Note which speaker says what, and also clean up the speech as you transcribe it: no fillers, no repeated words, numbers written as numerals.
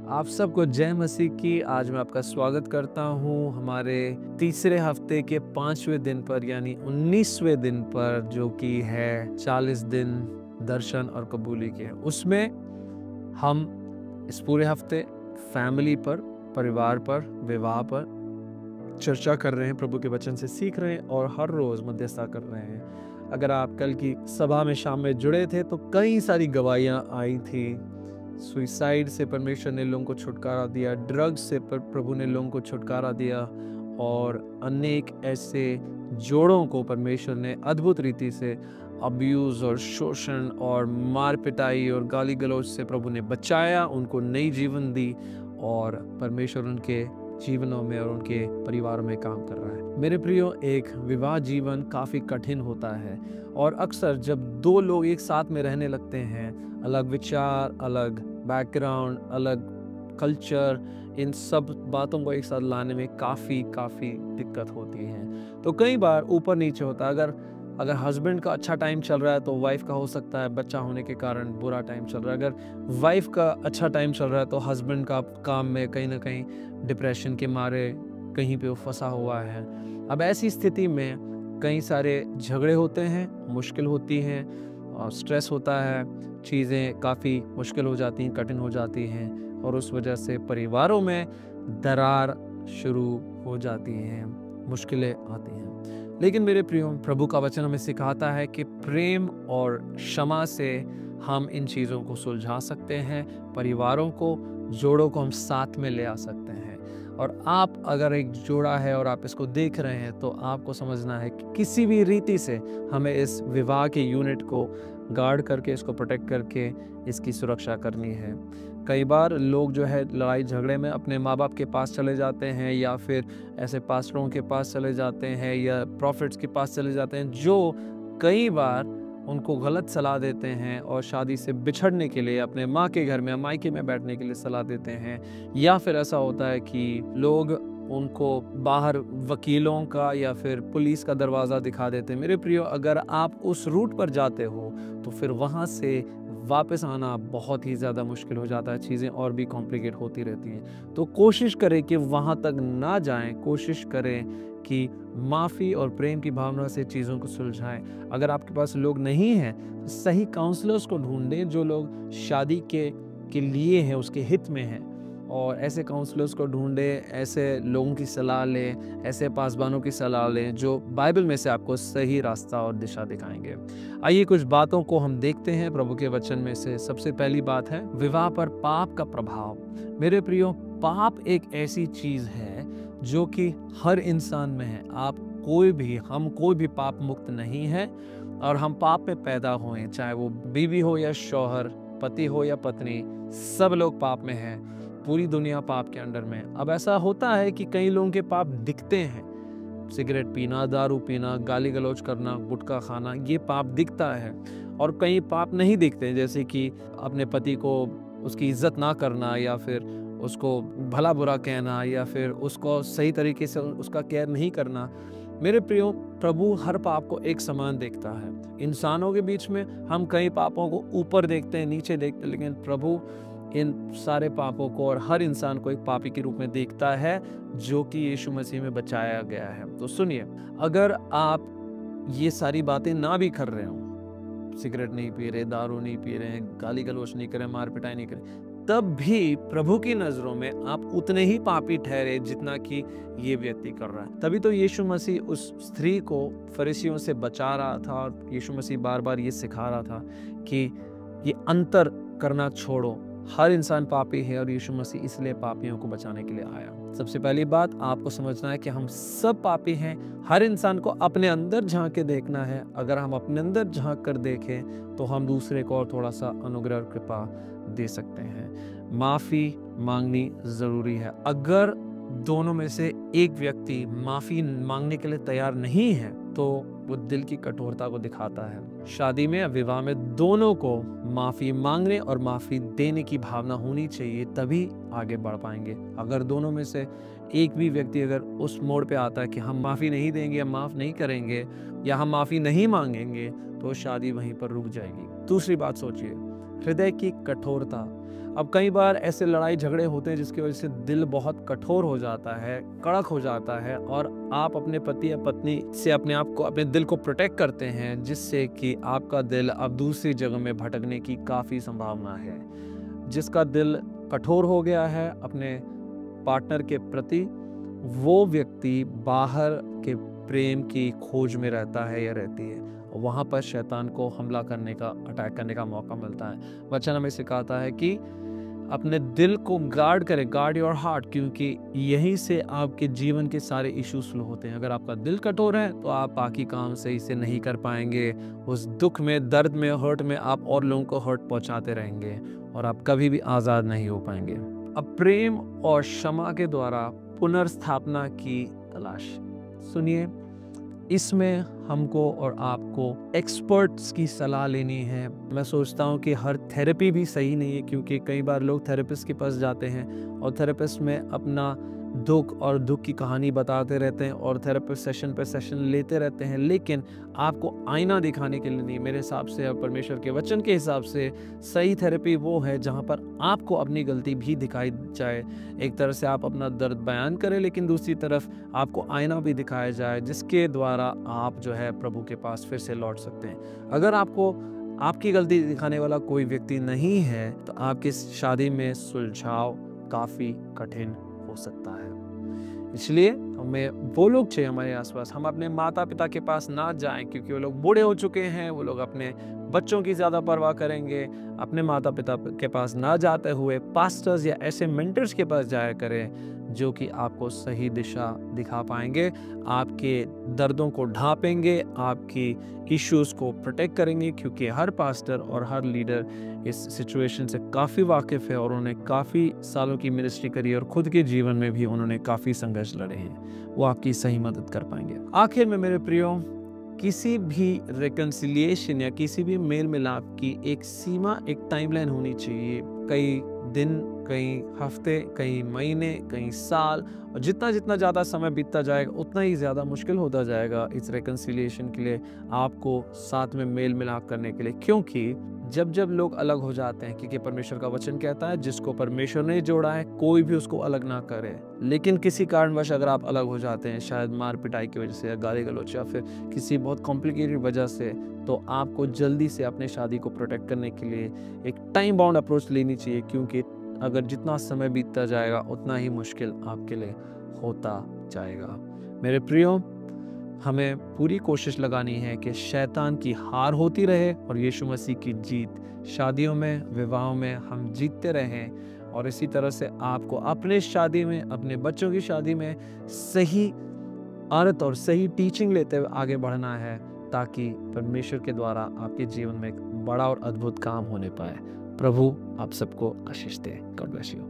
Speaker 1: आप सबको जय मसीह की। आज मैं आपका स्वागत करता हूँ हमारे तीसरे हफ्ते के 5वें दिन पर, यानी 19वें दिन पर, जो कि है 40 दिन दर्शन और कबूली के। उसमें हम इस पूरे हफ्ते फैमिली पर, परिवार पर, विवाह पर चर्चा कर रहे हैं, प्रभु के वचन से सीख रहे हैं और हर रोज मध्यस्थता कर रहे हैं। अगर आप कल की सभा में शाम में जुड़े थे तो कई सारी गवाहियां आई थी। सुइसाइड से परमेश्वर ने लोगों को छुटकारा दिया, ड्रग्स से प्रभु ने लोगों को छुटकारा दिया, और अनेक ऐसे जोड़ों को परमेश्वर ने अद्भुत रीति से अब्यूज और शोषण और मार पिटाई और गाली गलौज से प्रभु ने बचाया, उनको नई जीवन दी, और परमेश्वर उनके जीवनों में और उनके परिवारों में काम कर रहा है। मेरे प्रियो, एक विवाह जीवन काफ़ी कठिन होता है, और अक्सर जब दो लोग एक साथ में रहने लगते हैं, अलग विचार, अलग बैकग्राउंड, अलग कल्चर, इन सब बातों को एक साथ लाने में काफ़ी दिक्कत होती है। तो कई बार ऊपर नीचे होता है। अगर हस्बैंड का अच्छा टाइम चल रहा है तो वाइफ का हो सकता है बच्चा होने के कारण बुरा टाइम चल रहा है। अगर वाइफ का अच्छा टाइम चल रहा है तो हस्बैंड का काम में कहीं ना कहीं डिप्रेशन के मारे कहीं पे वो फंसा हुआ है। अब ऐसी स्थिति में कई सारे झगड़े होते हैं, मुश्किल होती हैं, और स्ट्रेस होता है, चीज़ें काफ़ी मुश्किल हो जाती हैं, कठिन हो जाती हैं, और उस वजह से परिवारों में दरार शुरू हो जाती हैं, मुश्किलें आती हैं। लेकिन मेरे प्रियो, प्रभु का वचन हमें सिखाता है कि प्रेम और क्षमा से हम इन चीज़ों को सुलझा सकते हैं, परिवारों को, जोड़ों को हम साथ में ले आ सकते हैं। और आप अगर एक जोड़ा है और आप इसको देख रहे हैं तो आपको समझना है कि किसी भी रीति से हमें इस विवाह के यूनिट को गार्ड करके, इसको प्रोटेक्ट करके इसकी सुरक्षा करनी है। कई बार लोग जो है लड़ाई झगड़े में अपने माँ बाप के पास चले जाते हैं, या फिर ऐसे पास्टरों के पास चले जाते हैं, या प्रॉफिट्स के पास चले जाते हैं, जो कई बार उनको गलत सलाह देते हैं और शादी से बिछड़ने के लिए अपने माँ के घर में, मायके में बैठने के लिए सलाह देते हैं। या फिर ऐसा होता है कि लोग उनको बाहर वकीलों का या फिर पुलिस का दरवाज़ा दिखा देते हैं। मेरे प्रियो, अगर आप उस रूट पर जाते हो तो फिर वहाँ से वापस आना बहुत ही ज़्यादा मुश्किल हो जाता है, चीज़ें और भी कॉम्प्लिकेट होती रहती हैं। तो कोशिश करें कि वहाँ तक ना जाएं, कोशिश करें कि माफ़ी और प्रेम की भावना से चीज़ों को सुलझाएं। अगर आपके पास लोग नहीं हैं तो सही काउंसलर्स को ढूंढें, जो लोग शादी के लिए हैं, उसके हित में हैं, और ऐसे काउंसलर्स को ढूंढें, ऐसे लोगों की सलाह लें, ऐसे पासबानों की सलाह लें जो बाइबल में से आपको सही रास्ता और दिशा दिखाएंगे। आइए कुछ बातों को हम देखते हैं प्रभु के वचन में से। सबसे पहली बात है विवाह पर पाप का प्रभाव। मेरे प्रियो, पाप एक ऐसी चीज़ है जो कि हर इंसान में है। हम कोई भी पाप मुक्त नहीं है, और हम पाप में पैदा हुए, चाहे वो बीवी हो या शौहर, पति हो या पत्नी, सब लोग पाप में हैं। पूरी दुनिया पाप के अंडर में। अब ऐसा होता है कि कई लोगों के पाप दिखते हैं, सिगरेट पीना, दारू पीना, गाली गलौज करना, गुटखा खाना, ये पाप दिखता है। और कई पाप नहीं दिखते, जैसे कि अपने पति को उसकी इज्जत ना करना, या फिर उसको भला बुरा कहना, या फिर उसको सही तरीके से उसका केयर नहीं करना। मेरे प्रियो, प्रभु हर पाप को एक समान देखता है। इंसानों के बीच में हम कई पापों को ऊपर देखते हैं, नीचे देखते हैं, लेकिन प्रभु इन सारे पापों को और हर इंसान को एक पापी के रूप में देखता है, जो कि यीशु मसीह में बचाया गया है। तो सुनिए, अगर आप ये सारी बातें ना भी कर रहे हो, सिगरेट नहीं पी रहे, दारू नहीं पी रहे, गाली गलौज नहीं कर रहे, मार पिटाई नहीं कर रहे, तब भी प्रभु की नजरों में आप उतने ही पापी ठहरे जितना कि ये व्यक्ति कर रहा है। तभी तो यीशु मसीह उस स्त्री को फरीसियों से बचा रहा था, और यीशु मसीह बार बार ये सिखा रहा था कि ये अंतर करना छोड़ो। हर इंसान पापी है, और यीशु मसीह इसलिए पापियों को बचाने के लिए आया। सबसे पहली बात आपको समझना है कि हम सब पापी हैं। हर इंसान को अपने अंदर झांक के देखना है। अगर हम अपने अंदर झांक कर देखें तो हम दूसरे को और थोड़ा सा अनुग्रह और कृपा दे सकते हैं। माफ़ी मांगनी ज़रूरी है। अगर दोनों में से एक व्यक्ति माफ़ी मांगने के लिए तैयार नहीं है तो वो दिल की कठोरता को दिखाता है। शादी में या विवाह में दोनों को माफ़ी मांगने और माफ़ी देने की भावना होनी चाहिए, तभी आगे बढ़ पाएंगे। अगर दोनों में से एक भी व्यक्ति अगर उस मोड़ पे आता है कि हम माफ़ी नहीं देंगे या माफ़ नहीं करेंगे या हम माफ़ी नहीं मांगेंगे, तो शादी वहीं पर रुक जाएगी। दूसरी बात सोचिए, हृदय की कठोरता। अब कई बार ऐसे लड़ाई झगड़े होते हैं जिसकी वजह से दिल बहुत कठोर हो जाता है, कड़क हो जाता है, और आप अपने पति या पत्नी से अपने आप को, अपने दिल को प्रोटेक्ट करते हैं, जिससे कि आपका दिल अब दूसरी जगह में भटकने की काफ़ी संभावना है। जिसका दिल कठोर हो गया है अपने पार्टनर के प्रति, वो व्यक्ति बाहर के प्रेम की खोज में रहता है या रहती है। वहाँ पर शैतान को हमला करने का, अटैक करने का मौका मिलता है। वचन हमें सिखाता है कि अपने दिल को गार्ड करें, गार्ड योर हार्ट, क्योंकि यहीं से आपके जीवन के सारे इश्यूज फ्लो होते हैं। अगर आपका दिल कठोर है तो आप बाकी काम सही से नहीं कर पाएंगे। उस दुख में, दर्द में, हर्ट में आप और लोगों को हर्ट पहुंचाते रहेंगे और आप कभी भी आज़ाद नहीं हो पाएंगे। अब प्रेम और क्षमा के द्वारा पुनर्स्थापना की तलाश। सुनिए, इसमें हमको और आपको एक्सपर्ट्स की सलाह लेनी है। मैं सोचता हूँ कि हर थेरेपी भी सही नहीं है, क्योंकि कई बार लोग थेरेपिस्ट के पास जाते हैं और थेरेपिस्ट में अपना दुख और दुख की कहानी बताते रहते हैं और थेरेपिस्ट सेशन पे सेशन लेते रहते हैं, लेकिन आपको आईना दिखाने के लिए नहीं। मेरे हिसाब से और परमेश्वर के वचन के हिसाब से सही थेरेपी वो है जहाँ पर आपको अपनी गलती भी दिखाई जाए। एक तरह से आप अपना दर्द बयान करें, लेकिन दूसरी तरफ आपको आईना भी दिखाया जाए, जिसके द्वारा आप जो है प्रभु के पास फिर से लौट सकते हैं। अगर आपको आपकी गलती दिखाने वाला कोई व्यक्ति नहीं है तो आपकी शादी में सुलझाव काफ़ी कठिन हो सकता है। इसलिए हमें वो लोग चाहिए हमारे आसपास। हम अपने माता पिता के पास ना जाएं, क्योंकि वो लोग बूढ़े हो चुके हैं। वो लोग अपने बच्चों की ज़्यादा परवाह करेंगे। अपने माता पिता के पास ना जाते हुए पास्टर्स या ऐसे मेंटर्स के पास जाया करें जो कि आपको सही दिशा दिखा पाएंगे, आपके दर्दों को ढांपेंगे, आपकी इश्यूज़ को प्रोटेक्ट करेंगे, क्योंकि हर पास्टर और हर लीडर इस सिचुएशन से काफ़ी वाकिफ़ है और उन्होंने काफ़ी सालों की मिनिस्ट्री करी और खुद के जीवन में भी उन्होंने काफ़ी संघर्ष लड़े हैं। वो आपकी सही मदद कर पाएंगे। आखिर में मेरे प्रियो, किसी भी रिकन्सिलिएशन या किसी भी मेल मिलाप की एक सीमा, एक टाइमलाइन होनी चाहिए। कई दिन, कई हफ्ते, कई महीने, कई साल, और जितना जितना ज़्यादा समय बीतता जाएगा उतना ही ज़्यादा मुश्किल होता जाएगा इस रिकन्सिलिएशन के लिए, आपको साथ में मेल मिलाप करने के लिए। क्योंकि जब जब लोग अलग हो जाते हैं, क्योंकि परमेश्वर का वचन कहता है जिसको परमेश्वर ने जोड़ा है कोई भी उसको अलग ना करे। लेकिन किसी कारणवश अगर आप अलग हो जाते हैं, शायद मार पिटाई की वजह से या गाली गलौच या फिर किसी बहुत कॉम्प्लिकेटेड वजह से, तो आपको जल्दी से अपने शादी को प्रोटेक्ट करने के लिए एक टाइम बाउंड अप्रोच लेनी चाहिए, क्योंकि अगर जितना समय बीतता जाएगा उतना ही मुश्किल आपके लिए होता जाएगा। मेरे प्रियो, हमें पूरी कोशिश लगानी है कि शैतान की हार होती रहे और यीशु मसीह की जीत। शादियों में, विवाहों में हम जीतते रहें, और इसी तरह से आपको अपने शादी में, अपने बच्चों की शादी में सही अर्थ और सही टीचिंग लेते हुए आगे बढ़ना है, ताकि परमेश्वर के द्वारा आपके जीवन में एक बड़ा और अद्भुत काम होने पाए। प्रभु आप सबको आशीष दे। God bless you.